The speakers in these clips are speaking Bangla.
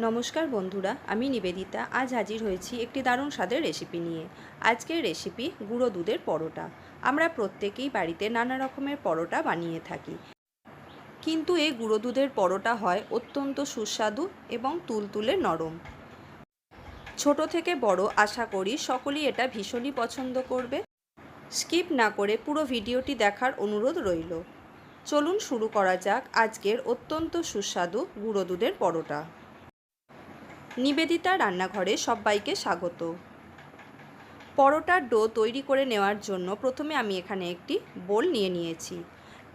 নমস্কার বন্ধুরা, আমি নিবেদিতা। আজ হাজির হয়েছি একটি দারুণ স্বাদের রেসিপি নিয়ে। আজকের রেসিপি গুঁড়ো দুধের পরোটা। আমরা প্রত্যেকেই বাড়িতে নানা রকমের পরোটা বানিয়ে থাকি, কিন্তু এই গুঁড়ো দুধের পরোটা হয় অত্যন্ত সুস্বাদু এবং তুলতুলে নরম। ছোট থেকে বড় আশা করি সকলেই এটা ভীষণই পছন্দ করবে। স্কিপ না করে পুরো ভিডিওটি দেখার অনুরোধ রইল। চলুন শুরু করা যাক আজকের অত্যন্ত সুস্বাদু গুঁড়ো দুধের পরোটা। নিবেদিতা রান্নাঘরে সবাইকে স্বাগত। পরোটার ডো তৈরি করে নেওয়ার জন্য প্রথমে আমি এখানে একটি বোল নিয়ে নিয়েছি।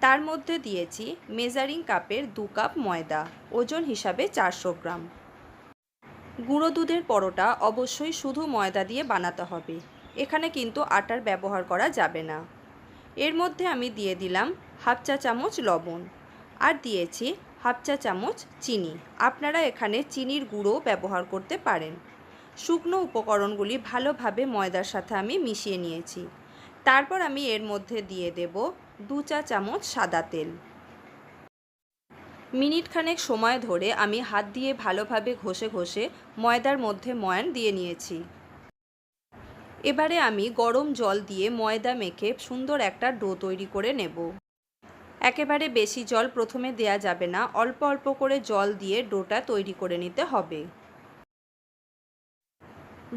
তার মধ্যে দিয়েছি মেজারিং কাপের 2 কাপ ময়দা, ওজন হিসাবে 400 গ্রাম। গুঁড়ো দুধের পরোটা অবশ্যই শুধু ময়দা দিয়ে বানাতে হবে, এখানে কিন্তু আটার ব্যবহার করা যাবে না। এর মধ্যে আমি দিয়ে দিলাম হাফ চা চামচ লবণ আর দিয়েছি হাফ চা চামচ চিনি। আপনারা এখানে চিনির গুঁড়ো ব্যবহার করতে পারেন। শুকনো উপকরণগুলি ভালোভাবে ময়দার সাথে আমি মিশিয়ে নিয়েছি। তারপর আমি এর মধ্যে দিয়ে দেব 2 চা চামচ সাদা তেল। মিনিটখানেক সময় ধরে আমি হাত দিয়ে ভালোভাবে ঘষে ঘষে ময়দার মধ্যে ময়ান দিয়ে নিয়েছি। এবারে আমি গরম জল দিয়ে ময়দা মেখে সুন্দর একটা ডো তৈরি করে নেব। একেবারে বেশি জল প্রথমে দেয়া যাবে না, অল্প অল্প করে জল দিয়ে ডোটা তৈরি করে নিতে হবে।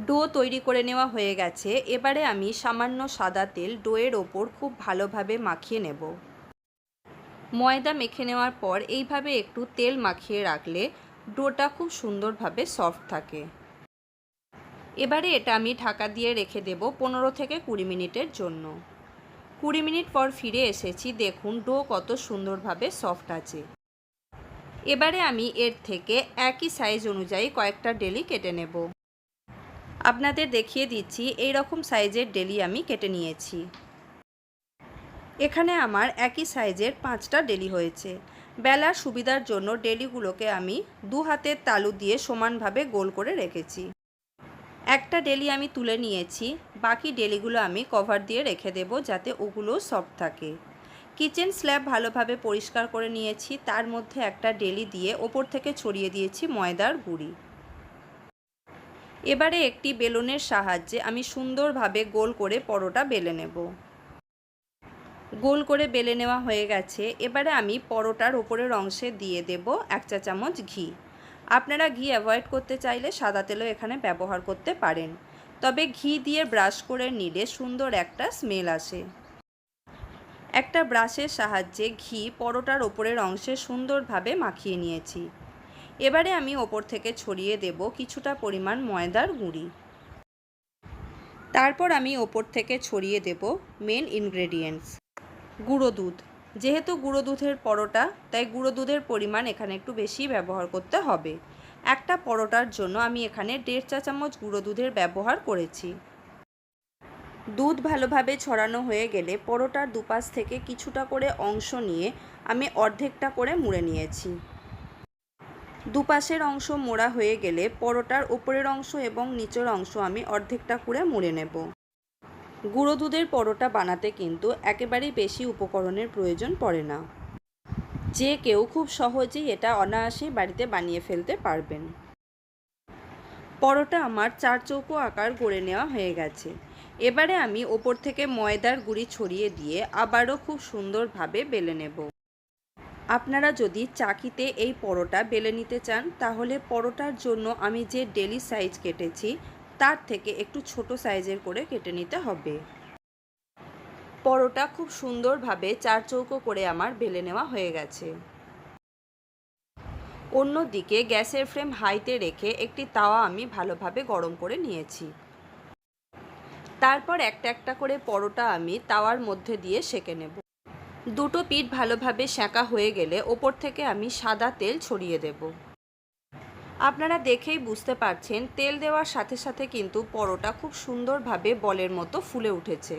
ডো তৈরি করে নেওয়া হয়ে গেছে। এবারে আমি সামান্য সাদা তেল ডোয়ের ওপর খুব ভালোভাবে মাখিয়ে নেব। ময়দা মেখে নেওয়ার পর এইভাবে একটু তেল মাখিয়ে রাখলে ডোটা খুব সুন্দরভাবে সফট থাকে। এবারে এটা আমি ঢাকা দিয়ে রেখে দেব 15 থেকে 20 মিনিটের জন্য। 20 মিনিট পর ফিরে এসেছি, দেখুন ডো কত সুন্দরভাবে সফট আছে। এবারে আমি এর থেকে একই সাইজ অনুযায়ী কয়েকটা ডেলি কেটে নেব। আপনাদের দেখিয়ে দিচ্ছি, এই রকম সাইজের ডেলি আমি কেটে নিয়েছি। এখানে আমার একই সাইজের 5টা ডেলি হয়েছে। বেলার সুবিধার জন্য ডেলিগুলোকে আমি 2 হাতের তালু দিয়ে সমানভাবে গোল করে রেখেছি। একটা ডেলি আমি তুলে নিয়েছি, বাকি ডেলিগুলো আমি কভার দিয়ে রেখে দেব যাতে ওগুলো সফট থাকে। কিচেন স্ল্যাব ভালোভাবে পরিষ্কার করে নিয়েছি, তার মধ্যে একটা ডেলি দিয়ে ওপর থেকে ছড়িয়ে দিয়েছি ময়দার গুঁড়ি। এবারে একটি বেলনের সাহায্যে আমি সুন্দরভাবে গোল করে পরোটা বেলে নেব। গোল করে বেলে নেওয়া হয়ে গেছে। এবারে আমি পরোটার ওপরের অংশে দিয়ে দেব 1 চা চামচ ঘি। আপনারা ঘি অ্যাভয়েড করতে চাইলে সাদা তেলও এখানে ব্যবহার করতে পারেন, তবে ঘি দিয়ে ব্রাশ করে নিলে সুন্দর একটা স্মেল আসে। একটা ব্রাশের সাহায্যে ঘি পরোটার ওপরের অংশে সুন্দরভাবে মাখিয়ে নিয়েছি। এবারে আমি ওপর থেকে ছড়িয়ে দেব কিছুটা পরিমাণ ময়দার গুঁড়ি। তারপর আমি ওপর থেকে ছড়িয়ে দেব মেন ইনগ্রেডিয়েন্টস, গুঁড়ো দুধ। যেহেতু গুঁড়ো দুধের পরোটা, তাই গুঁড়ো দুধের পরিমাণ এখানে একটু বেশি ব্যবহার করতে হবে। একটা পরোটার জন্য আমি এখানে 1.5 চা চামচ গুঁড়ো দুধের ব্যবহার করেছি। দুধ ভালোভাবে ছড়ানো হয়ে গেলে পরোটার দুপাশ থেকে কিছুটা করে অংশ নিয়ে আমি অর্ধেকটা করে মুড়ে নিয়েছি। দুপাশের অংশ মোড়া হয়ে গেলে পরোটার উপরের অংশ এবং নিচের অংশ আমি অর্ধেকটা করে মুড়ে নেব। গুঁড়ো দুধের পরোটা বানাতে কিন্তু একেবারেই বেশি উপকরণের প্রয়োজন পড়ে না। যে কেউ খুব সহজেই এটা অনায়াসেই বাড়িতে বানিয়ে ফেলতে পারবেন। পরোটা আমার 4 চৌকো আকার গড়ে নেওয়া হয়ে গেছে। এবারে আমি ওপর থেকে ময়দার গুঁড়ি ছড়িয়ে দিয়ে আবারও খুব সুন্দরভাবে বেলে নেব। আপনারা যদি চাকিতে এই পরোটা বেলে নিতে চান, তাহলে পরোটার জন্য আমি যে ডেলি সাইজ কেটেছি তার থেকে একটু ছোট সাইজের করে কেটে নিতে হবে। পরোটা খুব সুন্দরভাবে 4 চৌকো করে আমার বেলে নেওয়া হয়ে গেছে। অন্যদিকে গ্যাসের ফ্লেম হাইতে রেখে একটি তাওয়া আমি ভালোভাবে গরম করে নিয়েছি। তারপর একটা একটা করে পরোটা আমি তাওয়ার মধ্যে দিয়ে সেঁকে নেব। দুটো পিঠ ভালোভাবে সেঁকা হয়ে গেলে ওপর থেকে আমি সাদা তেল ছড়িয়ে দেব। আপনারা দেখেই বুঝতে পারছেন, তেল দেওয়ার সাথে সাথে কিন্তু পরোটা খুব সুন্দরভাবে বলের মতো ফুলে উঠেছে।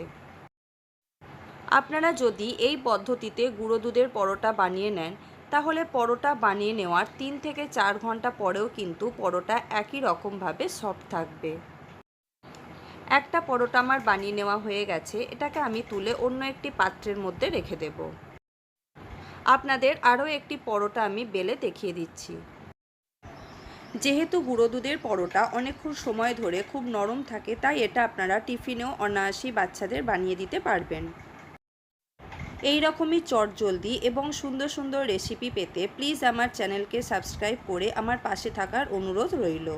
আপনারা যদি এই পদ্ধতিতে গুঁড়ো দুধের পরোটা বানিয়ে নেন, তাহলে পরোটা বানিয়ে নেওয়ার 3 থেকে 4 ঘন্টা পরেও কিন্তু পরোটা একই রকমভাবে সফট থাকবে। একটা পরোটা আমার বানিয়ে নেওয়া হয়ে গেছে, এটাকে আমি তুলে অন্য একটি পাত্রের মধ্যে রেখে দেব। আপনাদের আরও একটি পরোটা আমি বেলে দেখিয়ে দিচ্ছি। যেহেতু গুঁড়ো দুধের পরোটা অনেকক্ষণ সময় ধরে খুব নরম থাকে, তাই এটা আপনারা টিফিনেও অনায়াসেই বাচ্চাদের বানিয়ে দিতে পারবেন। এই রকমই চটজলদি এবং সুন্দর সুন্দর রেসিপি পেতে প্লিজ আমার চ্যানেলকে সাবস্ক্রাইব করে আমার পাশে থাকার অনুরোধ রইল।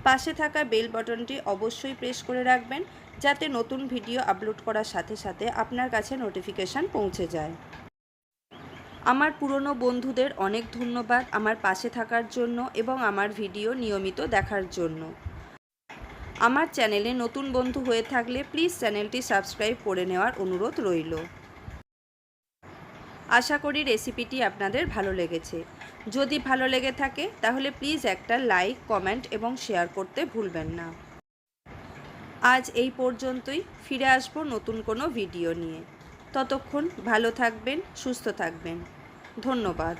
পাশে থাকা বেল বাটনটি অবশ্যই প্রেস করে রাখবেন, যাতে নতুন ভিডিও আপলোড করার সাথে সাথে আপনার কাছে নোটিফিকেশান পৌঁছে যায়। আমার পুরনো বন্ধুদের অনেক ধন্যবাদ আমার পাশে থাকার জন্য এবং আমার ভিডিও নিয়মিত দেখার জন্য। আমার চ্যানেলে নতুন বন্ধু হয়ে থাকলে প্লিজ চ্যানেলটি সাবস্ক্রাইব করে নেওয়ার অনুরোধ রইল। আশা করি রেসিপিটি আপনাদের ভালো লেগেছে। যদি ভালো লেগে থাকে তাহলে প্লিজ একটা লাইক, কমেন্ট এবং শেয়ার করতে ভুলবেন না। আজ এই পর্যন্তই, ফিরে আসবো নতুন কোনো ভিডিও নিয়ে। ততক্ষণ ভালো থাকবেন, সুস্থ থাকবেন। ধন্যবাদ।